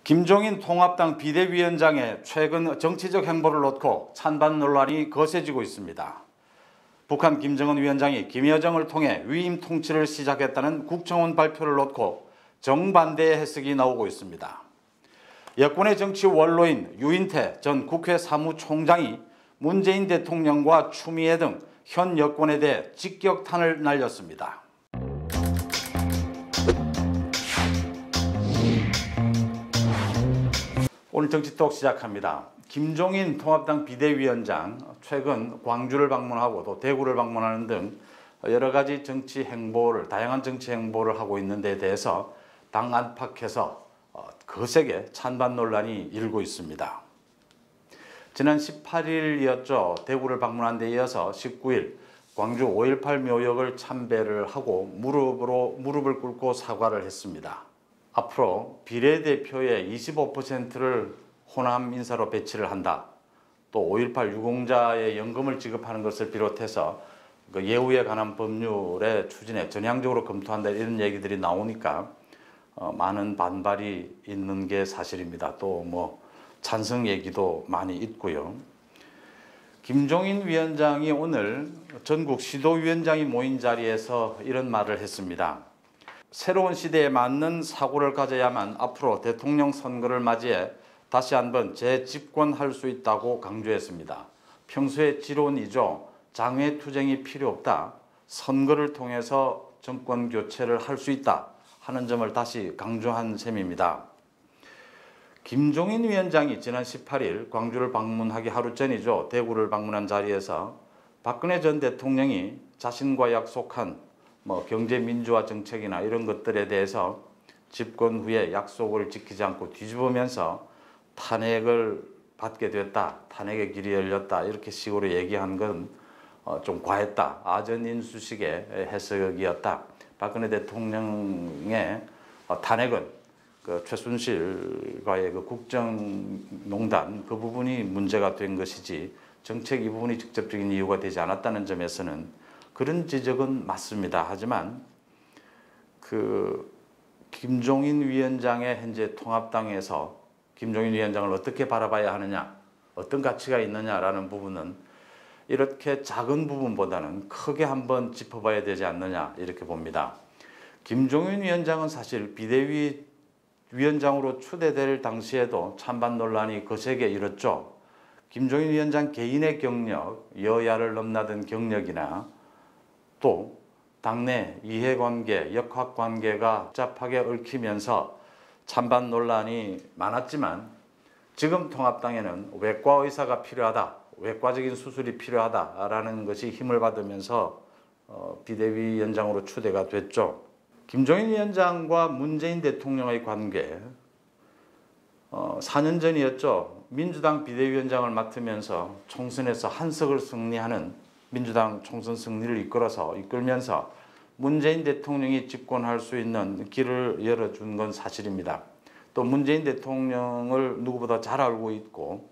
김종인 통합당 비대위원장의 최근 정치적 행보를 놓고 찬반 논란이 거세지고 있습니다. 북한 김정은 위원장이 김여정을 통해 위임 통치를 시작했다는 국정원 발표를 놓고 정반대의 해석이 나오고 있습니다. 여권의 정치 원로인 유인태 전 국회 사무총장이 문재인 대통령과 추미애 등 현 여권에 대해 직격탄을 날렸습니다. 오늘 정치톡 시작합니다. 김종인 통합당 비대위원장 최근 광주를 방문하고 또 대구를 방문하는 등 여러 가지 정치 행보를 다양한 정치 행보를 하고 있는 데 대해서 당 안팎에서 거세게 찬반 논란이 일고 있습니다. 지난 18일이었죠. 대구를 방문한 데 이어서 19일 광주 5.18 묘역을 참배를 하고 무릎을 꿇고 사과를 했습니다. 앞으로 비례대표의 25%를 호남 인사로 배치를 한다. 또 5.18 유공자의 연금을 지급하는 것을 비롯해서 그 예우에 관한 법률의 추진에 전향적으로 검토한다 이런 얘기들이 나오니까 많은 반발이 있는 게 사실입니다. 또 뭐 찬성 얘기도 많이 있고요. 김종인 위원장이 오늘 전국 시도위원장이 모인 자리에서 이런 말을 했습니다. 새로운 시대에 맞는 사고를 가져야만 앞으로 대통령 선거를 맞이해 다시 한번 재집권할 수 있다고 강조했습니다. 평소의 지론이죠. 장외투쟁이 필요 없다. 선거를 통해서 정권 교체를 할 수 있다 하는 점을 다시 강조한 셈입니다. 김종인 위원장이 지난 18일 광주를 방문하기 하루 전이죠. 대구를 방문한 자리에서 박근혜 전 대통령이 자신과 약속한 경제 민주화 정책이나 이런 것들에 대해서 집권 후에 약속을 지키지 않고 뒤집으면서 탄핵을 받게 됐다. 탄핵의 길이 열렸다. 이렇게 식으로 얘기한 건 좀 과했다. 아전인수식의 해석이었다. 박근혜 대통령의 탄핵은 그 최순실과의 그 국정농단 그 부분이 문제가 된 것이지 정책 이 부분이 직접적인 이유가 되지 않았다는 점에서는 그런 지적은 맞습니다. 하지만 그 김종인 위원장의 현재 통합당에서 김종인 위원장을 어떻게 바라봐야 하느냐, 어떤 가치가 있느냐라는 부분은 이렇게 작은 부분보다는 크게 한번 짚어봐야 되지 않느냐 이렇게 봅니다. 김종인 위원장은 사실 비대위 위원장으로 추대될 당시에도 찬반 논란이 거세게 일었죠. 김종인 위원장 개인의 경력, 여야를 넘나든 경력이나 또 당내 이해관계, 역학관계가 복잡하게 얽히면서 찬반 논란이 많았지만 지금 통합당에는 외과 의사가 필요하다, 외과적인 수술이 필요하다라는 것이 힘을 받으면서 비대위원장으로 추대가 됐죠. 김종인 위원장과 문재인 대통령의 관계 4년 전이었죠. 민주당 비대위원장을 맡으면서 총선에서 한석을 승리하는 민주당 총선 승리를 이끌면서 문재인 대통령이 집권할 수 있는 길을 열어준 건 사실입니다. 또 문재인 대통령을 누구보다 잘 알고 있고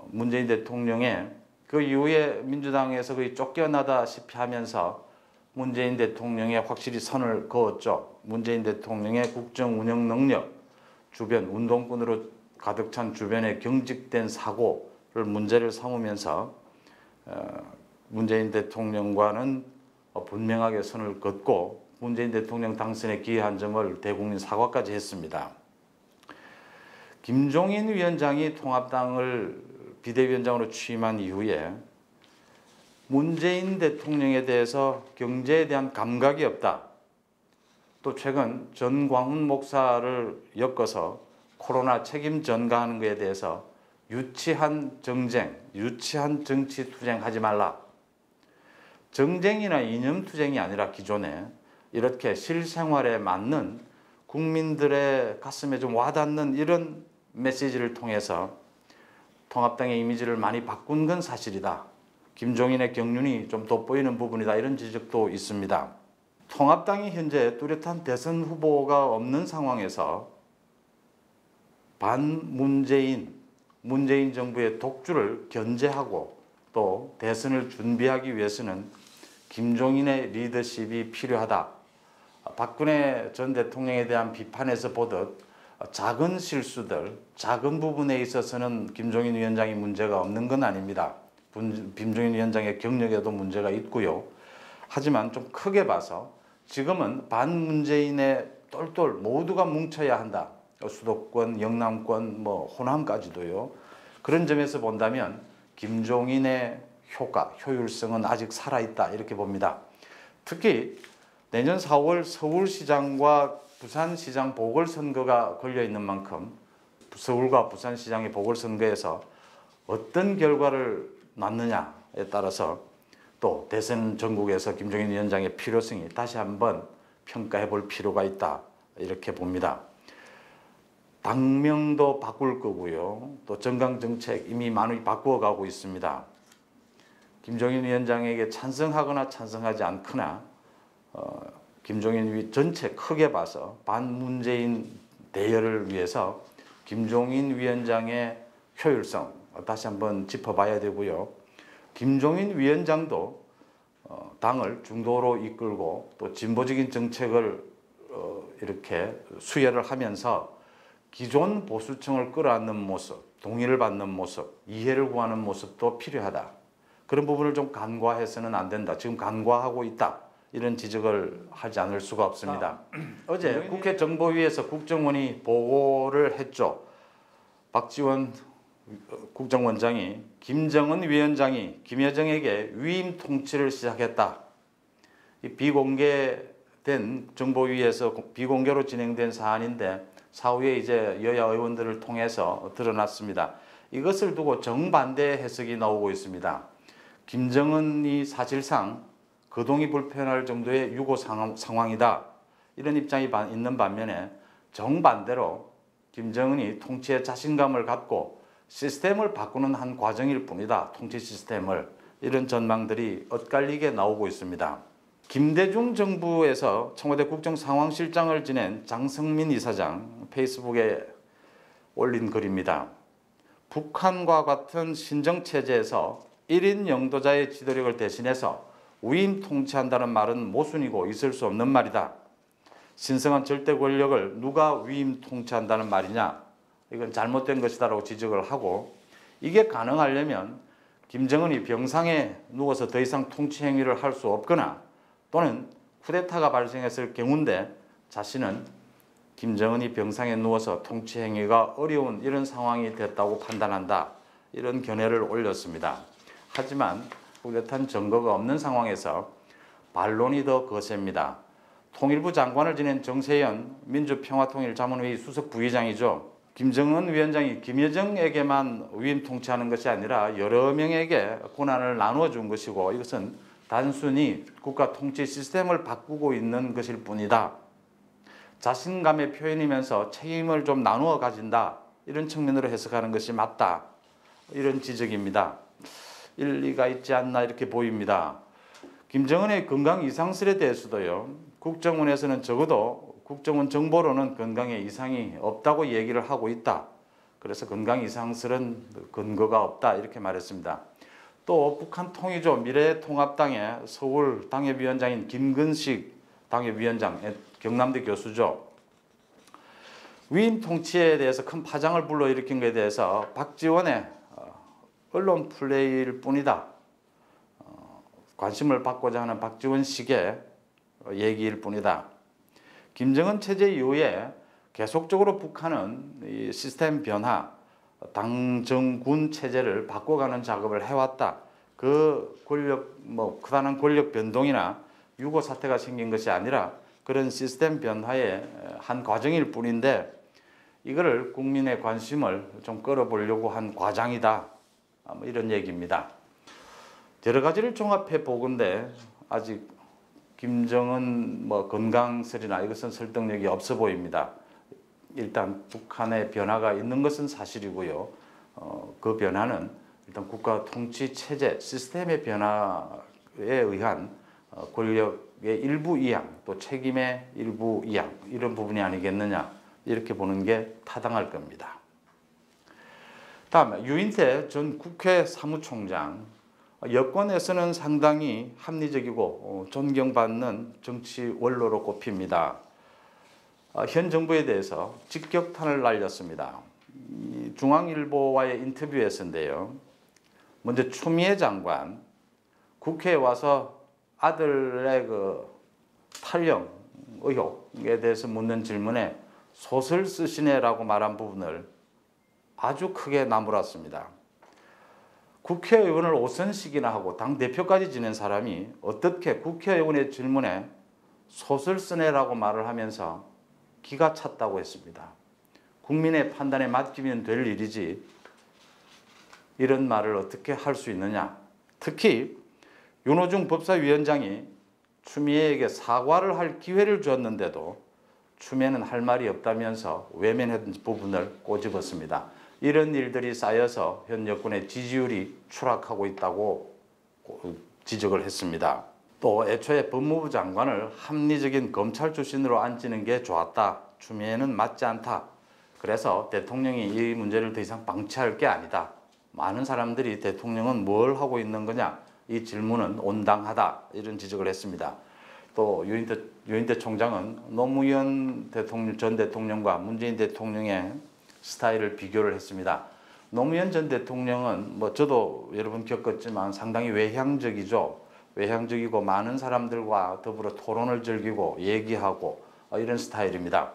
문재인 대통령의 그 이후에 민주당에서 거의 쫓겨나다시피 하면서 문재인 대통령의 확실히 선을 그었죠. 문재인 대통령의 국정 운영 능력, 주변 운동권으로 가득 찬 주변의 경직된 사고를 문제를 삼으면서 문재인 대통령과는 분명하게 선을 긋고 문재인 대통령 당선에 기여한 점을 대국민 사과까지 했습니다. 김종인 위원장이 통합당을 비대위원장으로 취임한 이후에 문재인 대통령에 대해서 경제에 대한 감각이 없다. 또 최근 전광훈 목사를 엮어서 코로나 책임 전가하는 것에 대해서 유치한 정쟁, 유치한 정치 투쟁하지 말라. 정쟁이나 이념 투쟁이 아니라 기존에 이렇게 실생활에 맞는 국민들의 가슴에 좀 와닿는 이런 메시지를 통해서 통합당의 이미지를 많이 바꾼 건 사실이다. 김종인의 경륜이 좀 돋보이는 부분이다. 이런 지적도 있습니다. 통합당이 현재 뚜렷한 대선 후보가 없는 상황에서 반문재인, 문재인 정부의 독주를 견제하고 또 대선을 준비하기 위해서는 김종인의 리더십이 필요하다. 박근혜 전 대통령에 대한 비판에서 보듯 작은 실수들, 작은 부분에 있어서는 김종인 위원장이 문제가 없는 건 아닙니다. 김종인 위원장의 경력에도 문제가 있고요. 하지만 좀 크게 봐서 지금은 반문재인의 똘똘 모두가 뭉쳐야 한다. 수도권, 영남권, 호남까지도요. 그런 점에서 본다면 김종인의 효과, 효율성은 아직 살아있다 이렇게 봅니다. 특히 내년 4월 서울시장과 부산시장 보궐선거가 걸려있는 만큼 서울과 부산시장의 보궐선거에서 어떤 결과를 낳느냐에 따라서 또 대선 전국에서 김종인 위원장의 필요성이 다시 한번 평가해 볼 필요가 있다 이렇게 봅니다. 당명도 바꿀 거고요. 또 정강정책 이미 많이 바꾸어가고 있습니다. 김종인 위원장에게 찬성하거나 찬성하지 않거나 김종인 전체 크게 봐서 반문재인 대열을 위해서 김종인 위원장의 효율성 다시 한번 짚어봐야 되고요. 김종인 위원장도 당을 중도로 이끌고 또 진보적인 정책을 이렇게 수혈을 하면서 기존 보수층을 끌어안는 모습, 동의를 받는 모습, 이해를 구하는 모습도 필요하다. 그런 부분을 좀 간과해서는 안 된다. 지금 간과하고 있다. 이런 지적을 하지 않을 수가 없습니다. 어제 국회 정보위에서 국정원이 보고를 했죠. 박지원 국정원장이 김정은 위원장이 김여정에게 위임 통치를 시작했다. 이 비공개된 정보위에서 비공개로 진행된 사안인데 사후에 이제 여야 의원들을 통해서 드러났습니다. 이것을 두고 정반대 해석이 나오고 있습니다. 김정은이 사실상 거동이 불편할 정도의 유고 상황이다. 이런 입장이 있는 반면에 정반대로 김정은이 통치에 자신감을 갖고 시스템을 바꾸는 한 과정일 뿐이다. 통치 시스템을. 이런 전망들이 엇갈리게 나오고 있습니다. 김대중 정부에서 청와대 국정상황실장을 지낸 장성민 이사장 페이스북에 올린 글입니다. 북한과 같은 신정체제에서 1인 영도자의 지도력을 대신해서 위임 통치한다는 말은 모순이고 있을 수 없는 말이다. 신성한 절대 권력을 누가 위임 통치한다는 말이냐? 이건 잘못된 것이다라고 지적을 하고 이게 가능하려면 김정은이 병상에 누워서 더 이상 통치 행위를 할 수 없거나 또는 쿠데타가 발생했을 경우인데 자신은 김정은이 병상에 누워서 통치 행위가 어려운 이런 상황이 됐다고 판단한다. 이런 견해를 올렸습니다. 하지만 뚜렷한 증거가 없는 상황에서 반론이 더 거셉니다. 통일부 장관을 지낸 정세현 민주평화통일자문회의 수석 부의장이죠. 김정은 위원장이 김여정에게만 위임 통치하는 것이 아니라 여러 명에게 권한을 나누어 준 것이고 이것은 단순히 국가 통치 시스템을 바꾸고 있는 것일 뿐이다. 자신감의 표현이면서 책임을 좀 나누어 가진다. 이런 측면으로 해석하는 것이 맞다. 이런 지적입니다. 일리가 있지 않나 이렇게 보입니다. 김정은의 건강 이상설에 대해서도요. 국정원에서는 적어도 국정원 정보로는 건강에 이상이 없다고 얘기를 하고 있다. 그래서 건강 이상설은 근거가 없다 이렇게 말했습니다. 또 북한 통이조 미래통합당의 서울 당협위원장인 김근식 당협위원장, 경남대 교수죠. 위임 통치에 대해서 큰 파장을 불러일으킨 것에 대해서 박지원의 언론 플레이일 뿐이다. 관심을 받고자 하는 박지원식의 얘기일 뿐이다. 김정은 체제 이후에 계속적으로 북한은 이 시스템 변화, 당정군 체제를 바꿔가는 작업을 해왔다. 그 크다란 권력 변동이나 유고 사태가 생긴 것이 아니라 그런 시스템 변화의 한 과정일 뿐인데 이거를 국민의 관심을 좀 끌어보려고 한 과장이다. 이런 얘기입니다. 여러 가지를 종합해 보건대 아직 김정은 건강설이나 이것은 설득력이 없어 보입니다. 일단 북한의 변화가 있는 것은 사실이고요. 그 변화는 일단 국가 통치 체제 시스템의 변화에 의한 권력의 일부 이양 또 책임의 일부 이양 이런 부분이 아니겠느냐 이렇게 보는 게 타당할 겁니다. 다음 유인태 전 국회 사무총장 여권에서는 상당히 합리적이고 존경받는 정치 원로로 꼽힙니다. 현 정부에 대해서 직격탄을 날렸습니다. 중앙일보와의 인터뷰에서인데요. 먼저 추미애 장관 국회에 와서 아들의 그 탈영 의혹에 대해서 묻는 질문에 소설 쓰시네라고 말한 부분을 아주 크게 나무랐습니다. 국회의원을 5선씩이나 하고 당대표까지 지낸 사람이 어떻게 국회의원의 질문에 소설 쓰네라고 말을 하면서 기가 찼다고 했습니다. 국민의 판단에 맡기면 될 일이지 이런 말을 어떻게 할 수 있느냐. 특히 윤호중 법사위원장이 추미애에게 사과를 할 기회를 줬는데도 추미애는 할 말이 없다면서 외면했던 부분을 꼬집었습니다. 이런 일들이 쌓여서 현 여권의 지지율이 추락하고 있다고 지적을 했습니다. 또 애초에 법무부 장관을 합리적인 검찰 출신으로 앉히는 게 좋았다. 추미애는 맞지 않다. 그래서 대통령이 이 문제를 더 이상 방치할 게 아니다. 많은 사람들이 대통령은 뭘 하고 있는 거냐? 이 질문은 온당하다. 이런 지적을 했습니다. 또 유인태 총장은 노무현 전 대통령과 문재인 대통령의 스타일을 비교를 했습니다. 노무현 전 대통령은 저도 여러 번 겪었지만 상당히 외향적이죠. 외향적이고 많은 사람들과 더불어 토론을 즐기고 얘기하고 이런 스타일입니다.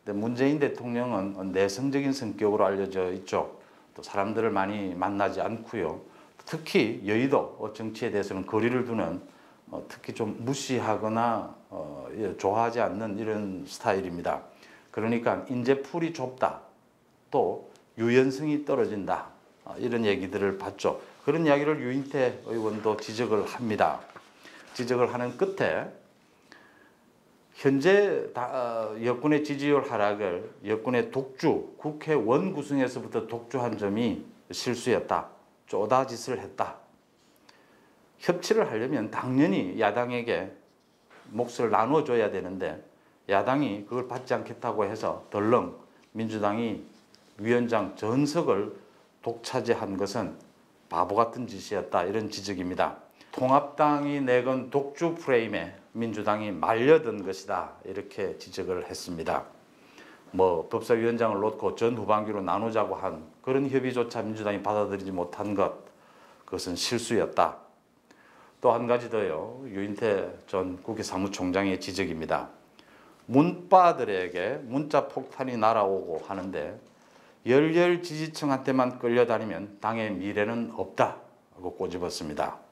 근데 문재인 대통령은 내성적인 성격으로 알려져 있죠. 또 사람들을 많이 만나지 않고요. 특히 여의도 정치에 대해서는 거리를 두는 특히 좀 무시하거나 좋아하지 않는 이런 스타일입니다. 그러니까 인재풀이 좁다. 또 유연성이 떨어진다. 이런 얘기들을 봤죠. 그런 이야기를 유인태 의원도 지적을 합니다. 지적을 하는 끝에 현재 여권의 지지율 하락을 여권의 독주, 국회 원구성에서부터 독주한 점이 실수였다. 쪼다짓을 했다. 협치를 하려면 당연히 야당에게 몫을 나눠줘야 되는데 야당이 그걸 받지 않겠다고 해서 덜렁 민주당이 위원장 전석을 독차지한 것은 바보 같은 짓이었다. 이런 지적입니다. 통합당이 내건 독주 프레임에 민주당이 말려든 것이다. 이렇게 지적을 했습니다. 법사위원장을 놓고 전 후반기로 나누자고 한 그런 협의조차 민주당이 받아들이지 못한 것, 그것은 실수였다. 또 한 가지 더요. 유인태 전 국회 사무총장의 지적입니다. 문바들에게 문자 폭탄이 날아오고 하는데 열렬 지지층한테만 끌려다니면 당의 미래는 없다 하고 꼬집었습니다.